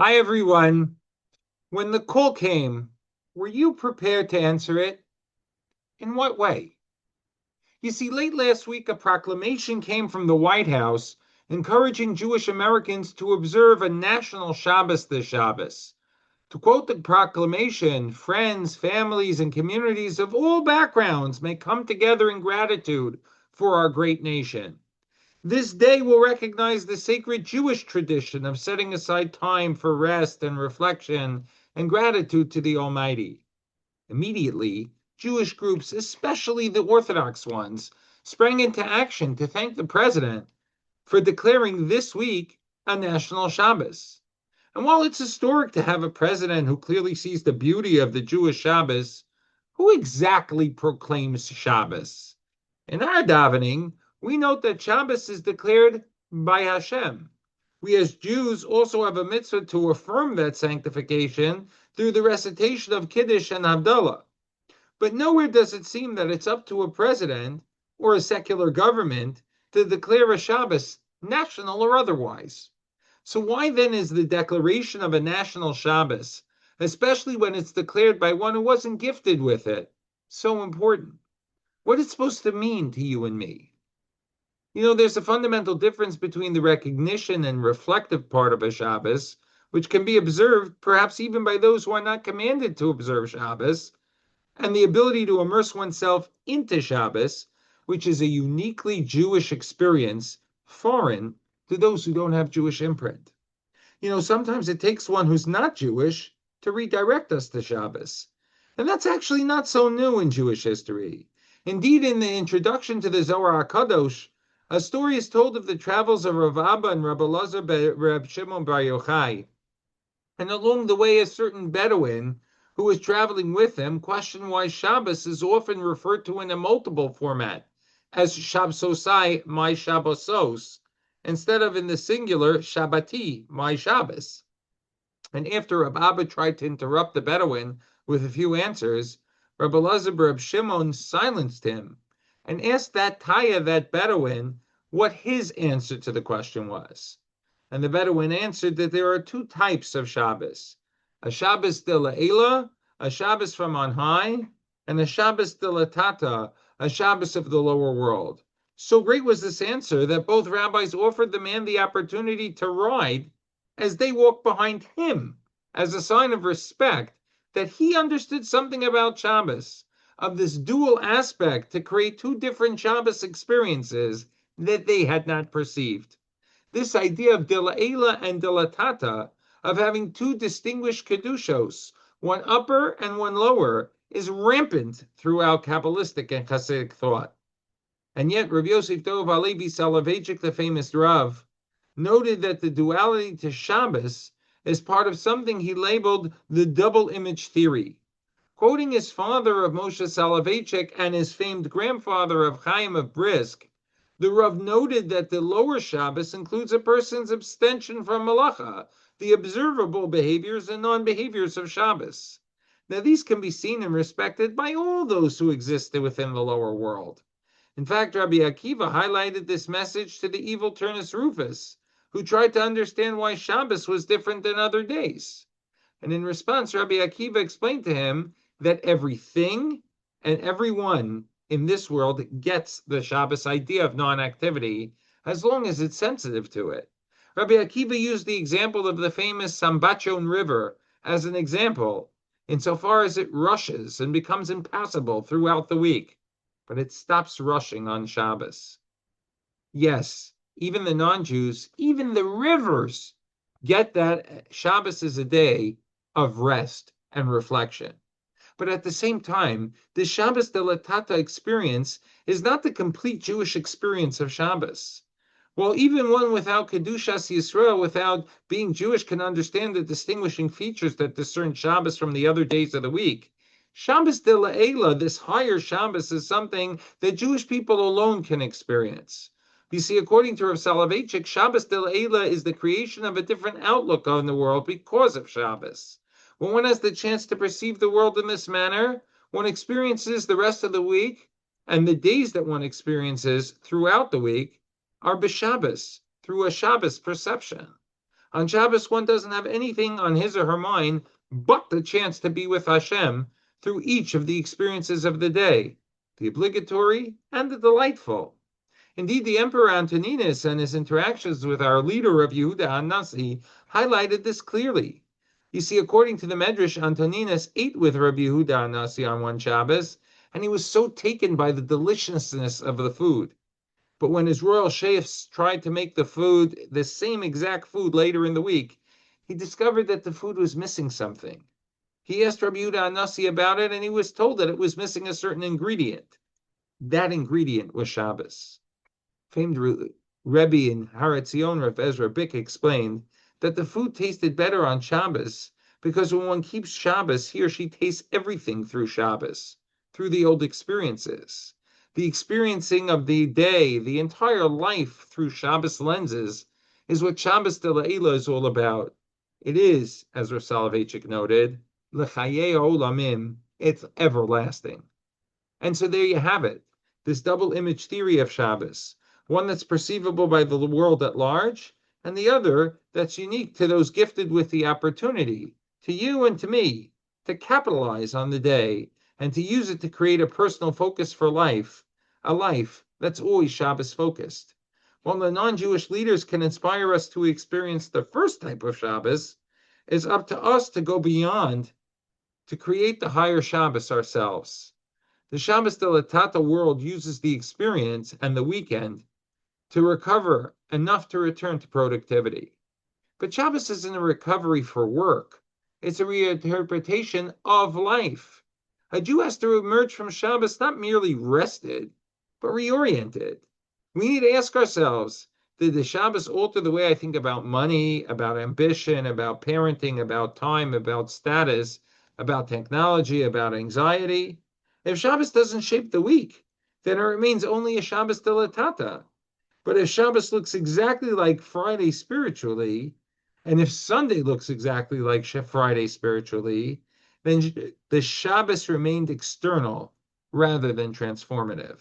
Hi, everyone. When the call came, were you prepared to answer it? In what way? You see, late last week, a proclamation came from the White House encouraging Jewish Americans to observe a national Shabbos this Shabbos. To quote the proclamation, friends, families, and communities of all backgrounds may come together in gratitude for our great nation. This day will recognize the sacred Jewish tradition of setting aside time for rest and reflection and gratitude to the Almighty. Immediately, Jewish groups, especially the Orthodox ones, sprang into action to thank the president for declaring this week a national Shabbos. And while it's historic to have a president who clearly sees the beauty of the Jewish Shabbos, who exactly proclaims Shabbos? In our davening, we note that Shabbos is declared by Hashem. We as Jews also have a mitzvah to affirm that sanctification through the recitation of Kiddush and Havdalah. But nowhere does it seem that it's up to a president or a secular government to declare a Shabbos, national or otherwise. So why then is the declaration of a national Shabbos, especially when it's declared by one who wasn't gifted with it, so important? What it's supposed to mean to you and me? There's a fundamental difference between the recognition and reflective part of a Shabbos, which can be observed perhaps even by those who are not commanded to observe Shabbos, and the ability to immerse oneself into Shabbos, which is a uniquely Jewish experience, foreign to those who don't have Jewish imprint. Sometimes it takes one who's not Jewish to redirect us to Shabbos. And that's actually not so new in Jewish history. Indeed, in the introduction to the Zohar HaKadosh, a story is told of the travels of Rav Abba and Rabbi Elazar Reb Shimon Bar Yochai. And along the way, a certain Bedouin who was traveling with him questioned why Shabbos is often referred to in a multiple format, as Shabbosai, my Shabbosos, instead of in the singular Shabbati, my Shabbos. And after Rabbi Abba tried to interrupt the Bedouin with a few answers, Rabbi Elazar Reb Shimon silenced him and asked that Bedouin, what his answer to the question was. And the Bedouin answered that there are two types of Shabbos: a Shabbos de la'ela, a Shabbos from on high, and a Shabbos de latata, a Shabbos of the lower world. So great was this answer that both rabbis offered the man the opportunity to ride as they walked behind him, as a sign of respect that he understood something about Shabbos, of this dual aspect to create two different Shabbos experiences that they had not perceived. This idea of Dila'ela and Dilatata, of having two distinguished Kedushos, one upper and one lower, is rampant throughout Kabbalistic and Hasidic thought. And yet, Rav Yosef Dov Alevi Soloveitchik, the famous Rav, noted that the duality to Shabbos is part of something he labeled the double image theory. Quoting his father of Moshe Soloveitchik and his famed grandfather of Chaim of Brisk, the Rav noted that the lower Shabbos includes a person's abstention from Malacha, the observable behaviors and non-behaviors of Shabbos. Now, these can be seen and respected by all those who exist within the lower world. In fact, Rabbi Akiva highlighted this message to the evil Turnus Rufus, who tried to understand why Shabbos was different than other days. And in response, Rabbi Akiva explained to him that everything and everyone in this world gets the Shabbos idea of non-activity as long as it's sensitive to it. Rabbi Akiva used the example of the famous Sambachon River as an example, insofar as it rushes and becomes impassable throughout the week, but it stops rushing on Shabbos. Yes, even the non-Jews, even the rivers, get that Shabbos is a day of rest and reflection. But at the same time, the Shabbos de la Tata experience is not the complete Jewish experience of Shabbos. While even one without Kedushas Yisrael, without being Jewish, can understand the distinguishing features that discern Shabbos from the other days of the week, Shabbos de la'ela, this higher Shabbos, is something that Jewish people alone can experience. You see, according to Rav Soloveitchik, Shabbos de la'ela is the creation of a different outlook on the world because of Shabbos. When one has the chance to perceive the world in this manner, one experiences the rest of the week, and the days that one experiences throughout the week are b'Shabbos, through a Shabbos perception. On Shabbos, one doesn't have anything on his or her mind but the chance to be with Hashem through each of the experiences of the day, the obligatory and the delightful. Indeed, the Emperor Antoninus and his interactions with our leader of Yehuda Hanasi highlighted this clearly. You see, according to the Medrash, Antoninus ate with Rabbi Yehuda Hanasi on one Shabbos, and he was so taken by the deliciousness of the food. But when his royal chefs tried to make the same exact food later in the week, he discovered that the food was missing something. He asked Rabbi Yehuda Hanasi about it, and he was told that it was missing a certain ingredient. That ingredient was Shabbos. Famed Rebbe in Har Etzion, Rav Ezra Bick, explained that the food tasted better on Shabbos because when one keeps Shabbos, he or she tastes everything through Shabbos, through the old experiences. The experiencing of the day, the entire life through Shabbos lenses, is what Shabbos de La'ila is all about. It is, as Rav Soloveitchik noted, L'chayei olamim, it's everlasting. And so there you have it, this double image theory of Shabbos, one that's perceivable by the world at large, and the other that's unique to those gifted with the opportunity, to you and to me, to capitalize on the day and to use it to create a personal focus for life, a life that's always Shabbos focused. While the non-Jewish leaders can inspire us to experience the first type of Shabbos, it's up to us to go beyond, to create the higher Shabbos ourselves. The Shabbos de la Tata world uses the experience and the weekend to recover enough to return to productivity. But Shabbos isn't a recovery for work. It's a reinterpretation of life. A Jew has to emerge from Shabbos not merely rested, but reoriented. We need to ask ourselves, did the Shabbos alter the way I think about money, about ambition, about parenting, about time, about status, about technology, about anxiety? If Shabbos doesn't shape the week, then it remains only a Shabbos de la Tata. But if Shabbos looks exactly like Friday spiritually, and if Sunday looks exactly like Friday spiritually, then the Shabbos remained external rather than transformative.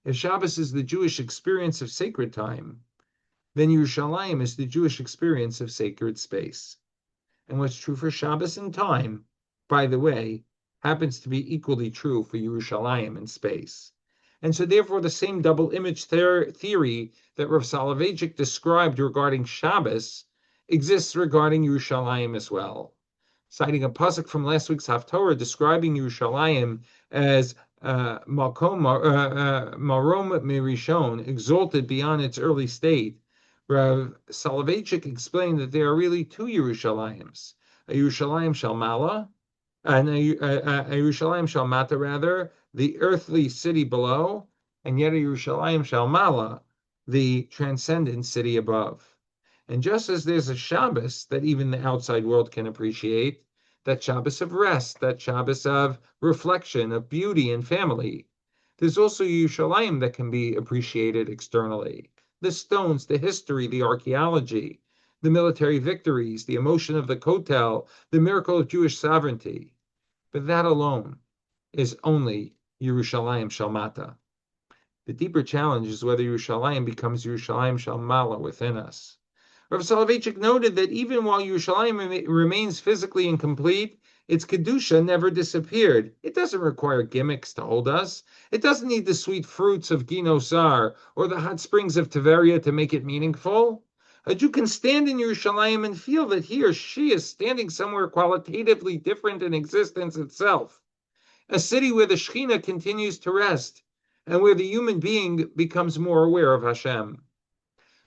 If Shabbos is the Jewish experience of sacred time, then Yerushalayim is the Jewish experience of sacred space. And what's true for Shabbos and time, by the way, happens to be equally true for Yerushalayim and space. And so therefore the same double image theory that Rav Soloveitchik described regarding Shabbos exists regarding Yerushalayim as well. Citing a pasuk from last week's Haftorah describing Yerushalayim as Makom Marom Mirishon, exalted beyond its early state, Rav Soloveitchik explained that there are really two Yerushalayim, a Yerushalayim Shalmala, and a Yerushalayim Shalmata, rather, the earthly city below, and yet a Yerushalayim Shalmala, the transcendent city above. And just as there's a Shabbos that even the outside world can appreciate, that Shabbos of rest, that Shabbos of reflection, of beauty and family, there's also Yerushalayim that can be appreciated externally. The stones, the history, the archaeology, the military victories, the emotion of the Kotel, the miracle of Jewish sovereignty. But that alone is only Yerushalayim Shalmata. The deeper challenge is whether Yerushalayim becomes Yerushalayim Shalmala within us. Rav Soloveitchik noted that even while Yerushalayim remains physically incomplete, its Kedusha never disappeared. It doesn't require gimmicks to hold us. It doesn't need the sweet fruits of Ginosar or the hot springs of Tiberia to make it meaningful. A Jew can stand in Yerushalayim and feel that he or she is standing somewhere qualitatively different in existence itself. A city where the Shekhinah continues to rest and where the human being becomes more aware of Hashem.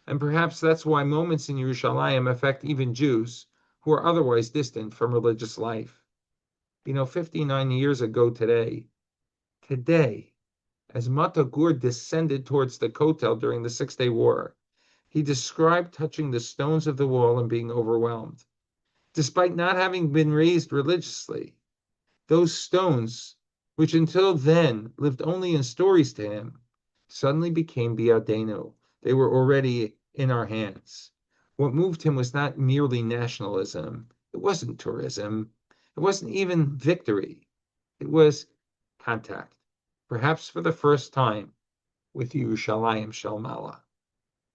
And perhaps that's why moments in Yerushalayim affect even Jews who are otherwise distant from religious life. 59 years ago today, as Mata Gur descended towards the Kotel during the Six-Day War, he described touching the stones of the wall and being overwhelmed. Despite not having been raised religiously, those stones, which until then lived only in stories to him, suddenly became Biadenu. They were already in our hands. What moved him was not merely nationalism. It wasn't tourism. It wasn't even victory. It was contact, perhaps for the first time, with Yerushalayim Shalmala.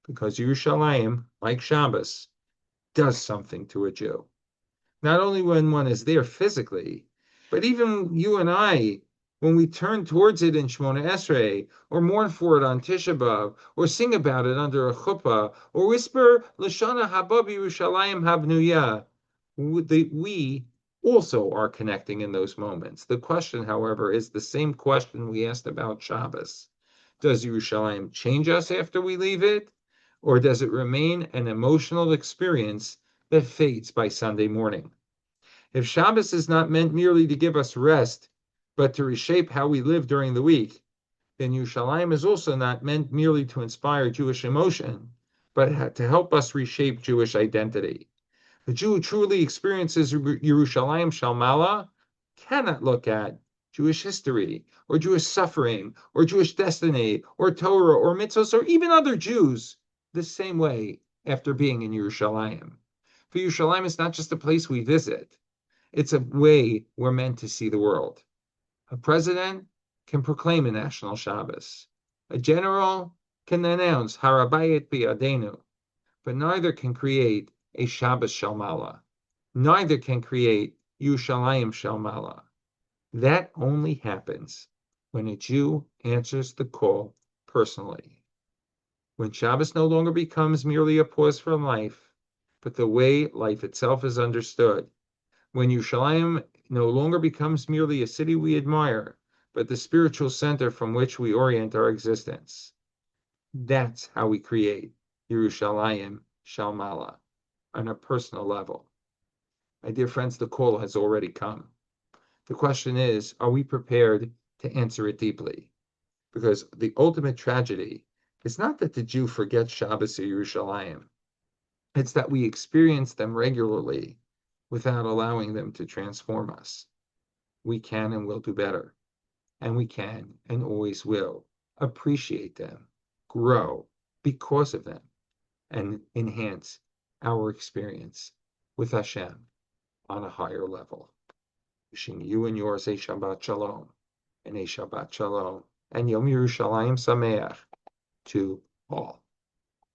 Because Yerushalayim, like Shabbos, does something to a Jew. Not only when one is there physically, but even you and I, when we turn towards it in Shemona Esrei, or mourn for it on Tisha B'Av, or sing about it under a chuppah, or whisper Lashana Haba Yirushalayim Habnuya, we also are connecting in those moments. The question, however, is the same question we asked about Shabbos. Does Yerushalayim change us after we leave it, or does it remain an emotional experience that fades by Sunday morning? If Shabbos is not meant merely to give us rest, but to reshape how we live during the week, then Yerushalayim is also not meant merely to inspire Jewish emotion, but to help us reshape Jewish identity. The Jew who truly experiences Yerushalayim Shalmala cannot look at Jewish history, or Jewish suffering, or Jewish destiny, or Torah, or mitzvahs, or even other Jews the same way after being in Yerushalayim. For Yerushalayim is not just a place we visit, it's a way we're meant to see the world. A president can proclaim a national Shabbos. A general can announce Harabayit B'Yadenu, but neither can create a Shabbos Shalmala. Neither can create Yerushalayim Shalmala. That only happens when a Jew answers the call personally. When Shabbos no longer becomes merely a pause from life, but the way life itself is understood. When Yerushalayim no longer becomes merely a city we admire, but the spiritual center from which we orient our existence. That's how we create Yerushalayim Shalmala on a personal level. My dear friends, the call has already come. The question is, are we prepared to answer it deeply? Because the ultimate tragedy is not that the Jew forgets Shabbos or Yerushalayim. It's that we experience them regularly without allowing them to transform us. We can and will do better. And we can and always will appreciate them, grow because of them, and enhance our experience with Hashem on a higher level. Wishing you and yours a Shabbat Shalom, and a Shabbat Shalom, and Yom Yirushalayim Sameach to all.